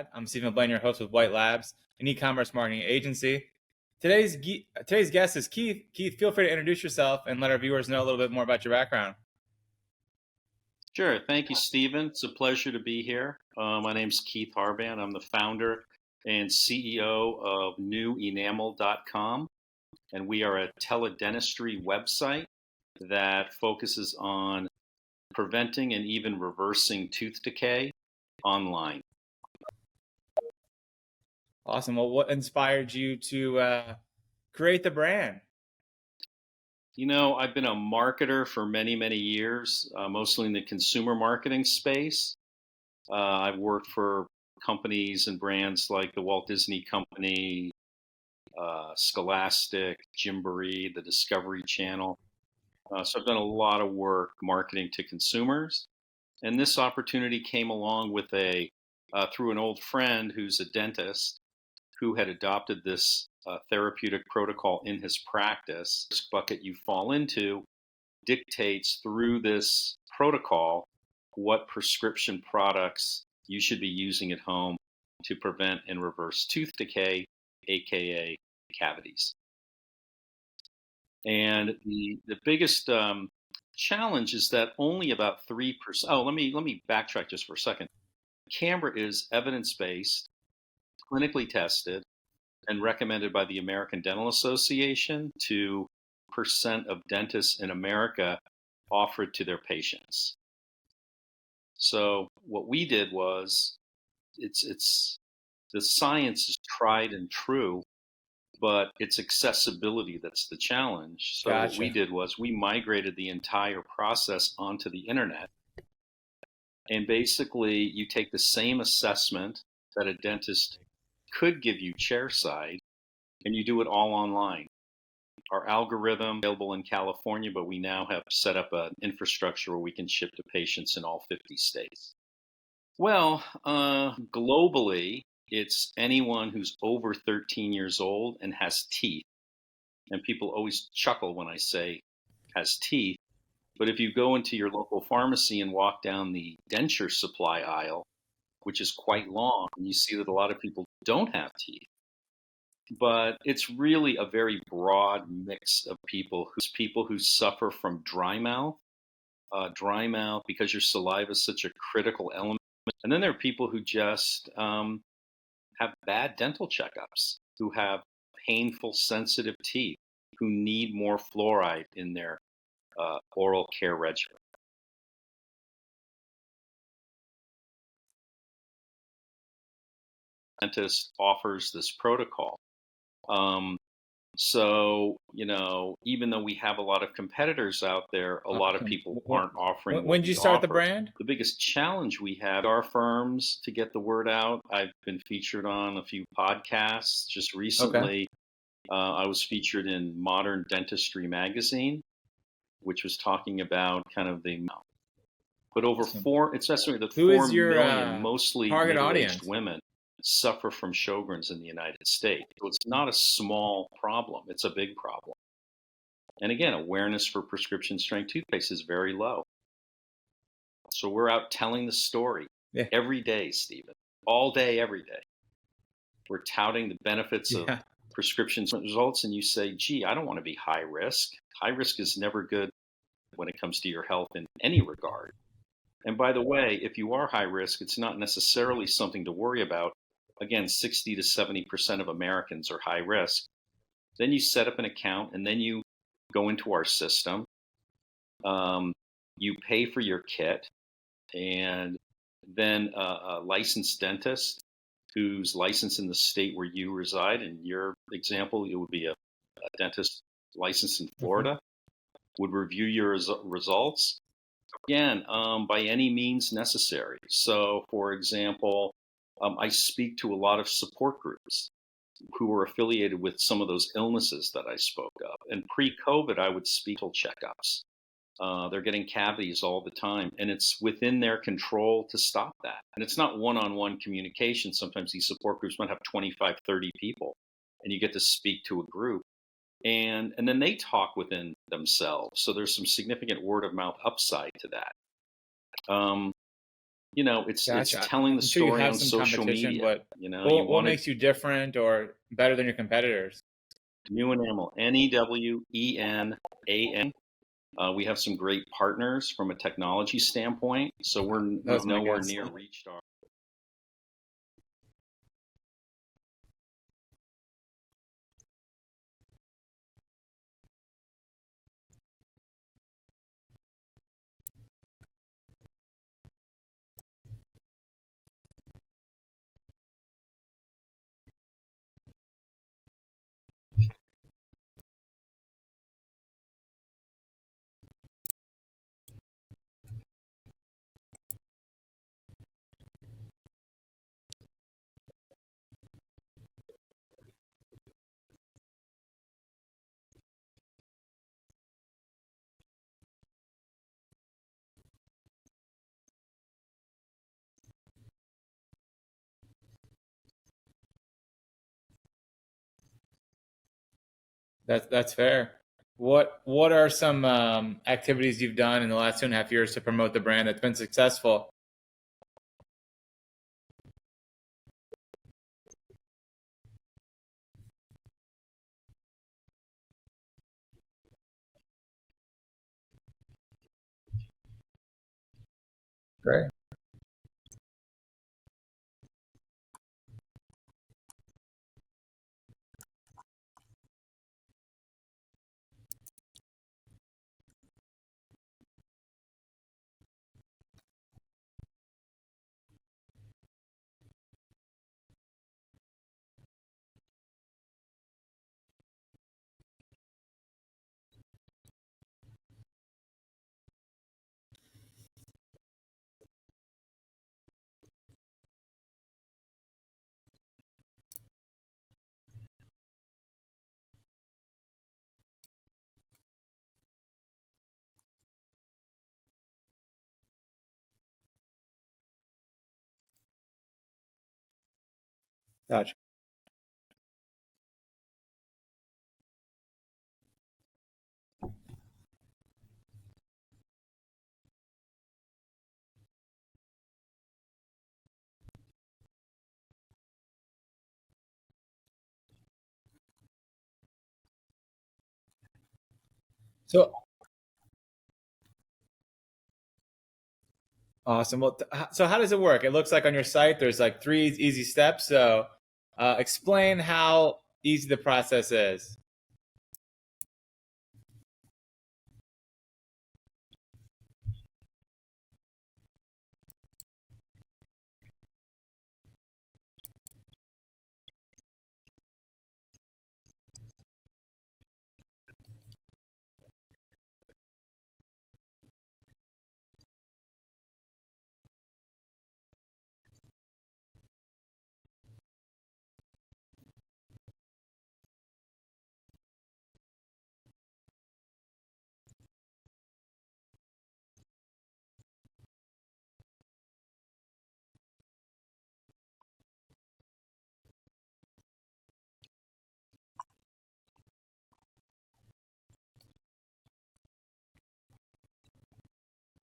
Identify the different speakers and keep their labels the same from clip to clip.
Speaker 1: Pod. I'm Stephen Blaine, your host with White Labs, an e-commerce marketing agency. Today's guest is Keith. Keith, feel free to introduce yourself and let our viewers know a little bit more about your background.
Speaker 2: Sure. Thank you, Stephen. It's a pleasure to be here. My name's Keith Harband. I'm the founder and CEO of newenamel.com, and we are a teledentistry website that focuses on preventing and even reversing tooth decay online.
Speaker 1: Awesome. Well, what inspired you to create the brand?
Speaker 2: You know, I've been a marketer for many, many years, mostly in the consumer marketing space. I've worked for companies and brands like the Walt Disney Company, Scholastic, Gymboree, the Discovery Channel. So I've done a lot of work marketing to consumers. And this opportunity came along with through an old friend who's a dentist who had adopted this therapeutic protocol in his practice. This bucket you fall into dictates through this protocol what prescription products you should be using at home to prevent and reverse tooth decay, aka cavities. And the biggest challenge is that only about 3%. Oh, let me backtrack just for a second. Camera is evidence-based, clinically tested, and recommended by the American Dental Association to percent of dentists in America offer it to their patients. So what we did was, it's the science is tried and true, but it's accessibility that's the challenge. So
Speaker 1: Gotcha.
Speaker 2: What we did was we migrated the entire process onto the internet. And basically, you take the same assessment that a dentist could give you chairside, and you do it all online. Our algorithm is available in California, but we now have set up an infrastructure where we can ship to patients in all 50 states. Well, globally, it's anyone who's over 13 years old and has teeth. And people always chuckle when I say has teeth. But if you go into your local pharmacy and walk down the denture supply aisle, which is quite long, and you see that a lot of people don't have teeth. But it's really a very broad mix of people who suffer from dry mouth because your saliva is such a critical element. And then there are people who just have bad dental checkups, who have painful, sensitive teeth, who need more fluoride in their oral care regimen. Dentist offers this protocol. So, you know, even though we have a lot of competitors out there, a lot of people aren't offering.
Speaker 1: When did you start the brand?
Speaker 2: The biggest challenge we have are firms to get the word out. I've been featured on a few podcasts just recently. Okay. I was featured in Modern Dentistry magazine, which was talking about kind of the, but over it's estimated that 4 million mostly middle-aged women suffer from Sjogren's in the United States. So it's not a small problem, it's a big problem. And again, awareness for prescription strength toothpaste is very low. So we're out telling the story every day, Stephen, all day, every day. We're touting the benefits of prescription results, and you say, gee, I don't want to be high risk. High risk is never good when it comes to your health in any regard. And by the way, if you are high risk, it's not necessarily something to worry about. Again, 60 to 70% of Americans are high risk. Then you set up an account, and then you go into our system. You pay for your kit, and then a licensed dentist who's licensed in the state where you reside. In your example, it would be a dentist licensed in Florida, would review your results. Again, by any means necessary. So, for example, I speak to a lot of support groups who are affiliated with some of those illnesses that I spoke of. And pre-COVID, I would speak to checkups. They're getting cavities all the time, and it's within their control to stop that. And it's not one-on-one communication. Sometimes these support groups might have 25, 30 people, and you get to speak to a group. And then they talk within themselves. So there's some significant word of mouth upside to that. it's
Speaker 1: Gotcha.
Speaker 2: telling the
Speaker 1: I'm sure you
Speaker 2: story
Speaker 1: have
Speaker 2: on
Speaker 1: some
Speaker 2: social
Speaker 1: competition,
Speaker 2: media.
Speaker 1: but
Speaker 2: You
Speaker 1: what
Speaker 2: want to
Speaker 1: makes you different or better than your competitors?
Speaker 2: new enamel, Newenaml. We have some great partners from a technology standpoint, so
Speaker 1: That
Speaker 2: we've
Speaker 1: was my
Speaker 2: nowhere
Speaker 1: guess.
Speaker 2: near reached our.
Speaker 1: That's fair. What are some activities you've done in the last 2.5 years to promote the brand that's been successful? Great. Gotcha. So awesome. Well, so how does it work? It looks like on your site there's like 3 easy steps. So explain how easy the process is.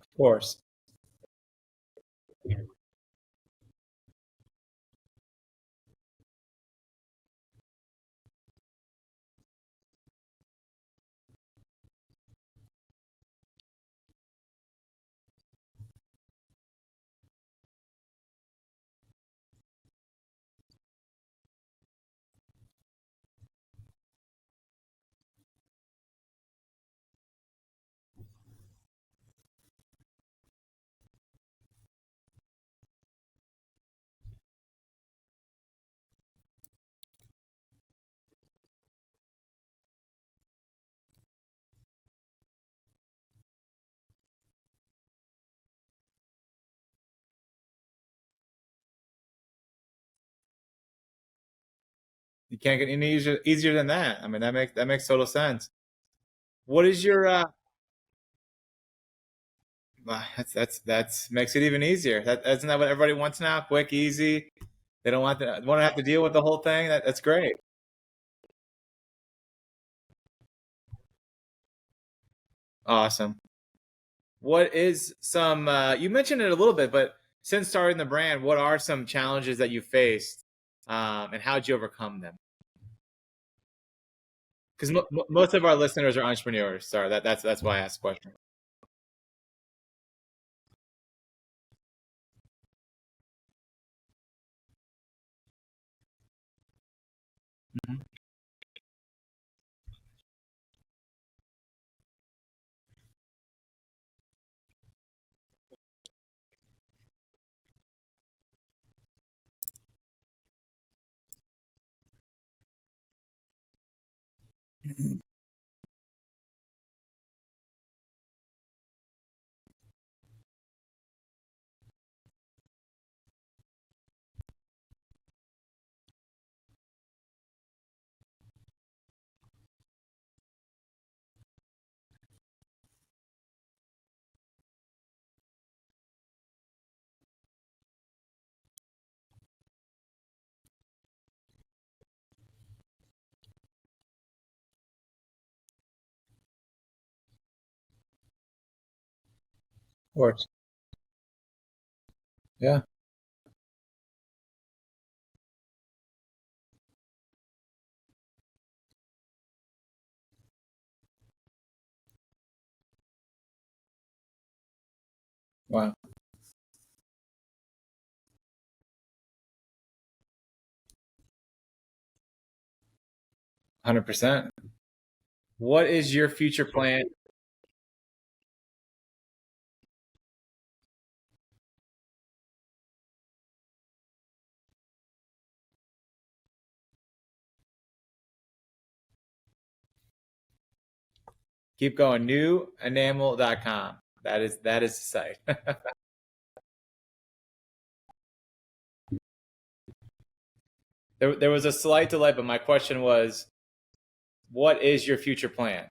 Speaker 1: Of course. You can't get any easier than that. I mean, that makes total sense. What is your that's makes it even easier. That isn't that what everybody wants now? Quick, easy. They don't want to have to deal with the whole thing. That's great. Awesome. What is some you mentioned it a little bit, but since starting the brand, what are some challenges that you faced, and how'd you overcome them? Because most of our listeners are entrepreneurs. Sorry, that's why I asked the question. Mhm. Of course. Yeah. Wow. 100%. What is your future plan? Keep going. Newenamel.com. That is the site. There was a slight delay, but my question was, what is your future plan?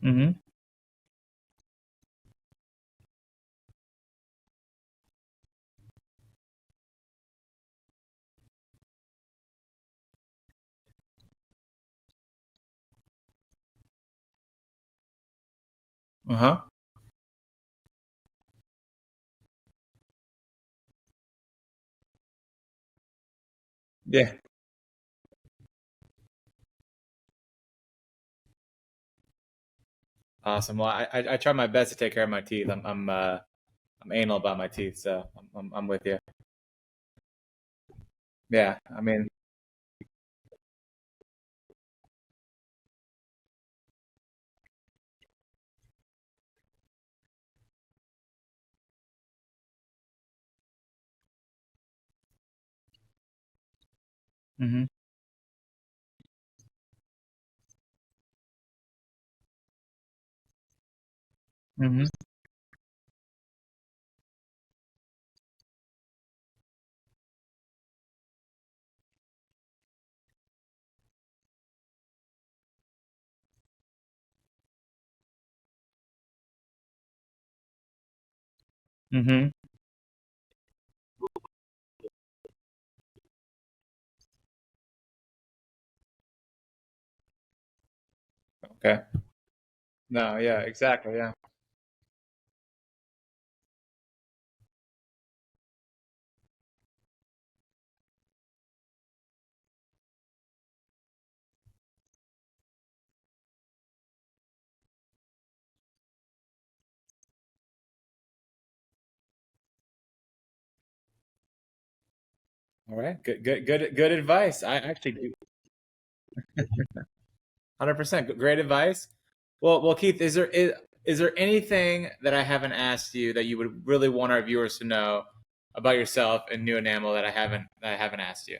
Speaker 1: Mm-hmm. Uh-huh. Yeah. Awesome. Well, I try my best to take care of my teeth. I'm anal about my teeth, so I'm with you. Yeah. I mean, mm-hmm. Mm-hmm. Mm-hmm. Okay. No, yeah, exactly. Yeah. All right. Good advice. I actually do. 100%. Great advice. Well, Keith, is there anything that I haven't asked you that you would really want our viewers to know about yourself and New Enamel that I haven't asked you?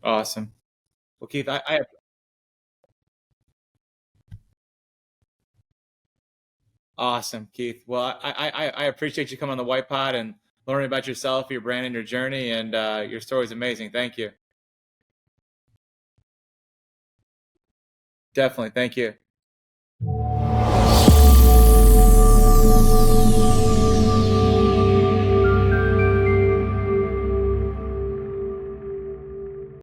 Speaker 1: Awesome. Well, Keith, I awesome, Keith. Well, I appreciate you coming on the White Pod and learning about yourself, your brand, and your journey, and your story is amazing. Thank you. Definitely. Thank you.